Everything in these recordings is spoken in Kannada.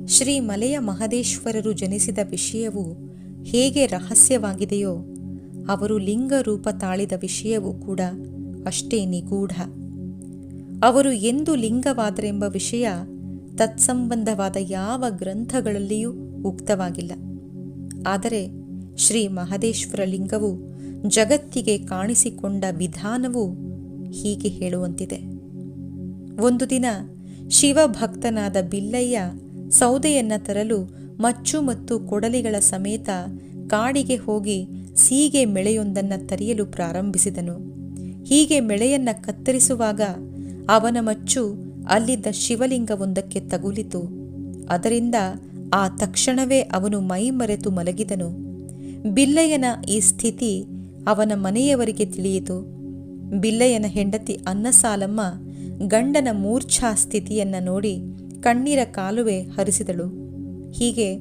ಶ್ರೀ ಮಲೆಯ ಮಹದೇಶ್ವರರು ಜನಿಸಿದ ವಿಷಯವು ಹೇಗೆ ರಹಸ್ಯವಾಗಿದೆಯೋ, ಅವರು ಲಿಂಗ ರೂಪ ತಾಳಿದ ವಿಷಯವೂ ಕೂಡ ಅಷ್ಟೇ ನಿಗೂಢ. ಅವರು ಎಂದು ಲಿಂಗವಾದರೆಂಬ ವಿಷಯ ತತ್ಸಂಬಂಧವಾದ ಯಾವ ಗ್ರಂಥಗಳಲ್ಲಿಯೂ ಉಕ್ತವಾಗಿಲ್ಲ. ಆದರೆ ಶ್ರೀ ಮಹದೇಶ್ವರ ಲಿಂಗವು ಜಗತ್ತಿಗೆ ಕಾಣಿಸಿಕೊಂಡ ವಿಧಾನವು ಹೀಗೆ ಹೇಳುವಂತಿದೆ. ಒಂದು ದಿನ ಶಿವಭಕ್ತನಾದ ಬಿಲ್ಲಯ್ಯ ಸೌದೆಯನ್ನ ತರಲು ಮಚ್ಚು ಮತ್ತು ಕೊಡಲಿಗಳ ಸಮೇತ ಕಾಡಿಗೆ ಹೋಗಿ ಸೀಗೆ ಮೆಳೆಯೊಂದನ್ನು ತರಿಯಲು ಪ್ರಾರಂಭಿಸಿದನು. ಹೀಗೆ ಮೆಳೆಯನ್ನ ಕತ್ತರಿಸುವಾಗ ಅವನ ಮಚ್ಚು ಅಲ್ಲಿದ್ದ ಶಿವಲಿಂಗವೊಂದಕ್ಕೆ ತಗುಲಿತು. ಅದರಿಂದ ಆ ತಕ್ಷಣವೇ ಅವನು ಮೈ ಮರೆತು ಮಲಗಿದನು. ಬಿಲ್ಲಯ್ಯನ ಈ ಸ್ಥಿತಿ ಅವನ ಮನೆಯವರಿಗೆ ತಿಳಿಯಿತು. ಬಿಲ್ಲಯ್ಯನ ಹೆಂಡತಿ ಅನ್ನಸಾಲಮ್ಮ ಗಂಡನ ಮೂರ್ಛಾ ಸ್ಥಿತಿಯನ್ನ ನೋಡಿ ಕಣ್ಣೀರ ಕಾಲುವೆ ಹರಿಸಿದಳು. ಹೀಗೆ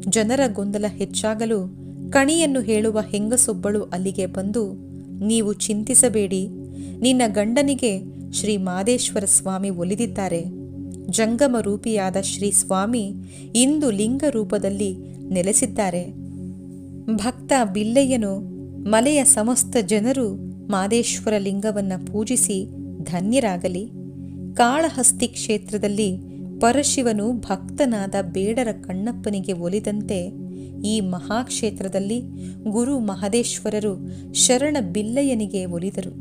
ಜನರ ಗೊಂದಲ ಹೆಚ್ಚಾಗಲು ಕಣಿಯನ್ನು ಹೇಳುವ ಹೆಂಗಸೊಬ್ಬಳು ಅಲ್ಲಿಗೆ ಬಂದು, ನೀವು ಚಿಂತಿಸಬೇಡಿ, ನಿನ್ನ ಗಂಡನಿಗೆ ಶ್ರೀ ಮಾದೇಶ್ವರ ಸ್ವಾಮಿ ಒಲಿದಿದ್ದಾರೆ. ಜಂಗಮ ರೂಪಿಯಾದ ಶ್ರೀ ಸ್ವಾಮಿ ಇಂದು ಲಿಂಗ ರೂಪದಲ್ಲಿ ನೆಲೆಸಿದ್ದಾರೆ. ಭಕ್ತ ಬಿಲ್ಲಯ್ಯನು ಮಲೆಯ ಸಮಸ್ತ ಜನರು ಮಾದೇಶ್ವರ ಲಿಂಗವನ್ನು ಪೂಜಿಸಿ ಧನ್ಯರಾಗಲಿ. ಕಾಳಹಸ್ತಿ ಕ್ಷೇತ್ರದಲ್ಲಿ ಪರಶಿವನು ಭಕ್ತನಾದ ಬೇಡರ ಕಣ್ಣಪ್ಪನಿಗೆ ಒಲಿದಂತೆ ಈ ಮಹಾಕ್ಷೇತ್ರದಲ್ಲಿ ಗುರು ಮಹದೇಶ್ವರರು ಶರಣ ಬಿಲ್ಲಯ್ಯನಿಗೆ ಒಲಿದರು.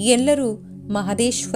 ಎಲ್ಲರೂ ಮಹದೇಶ್ವರ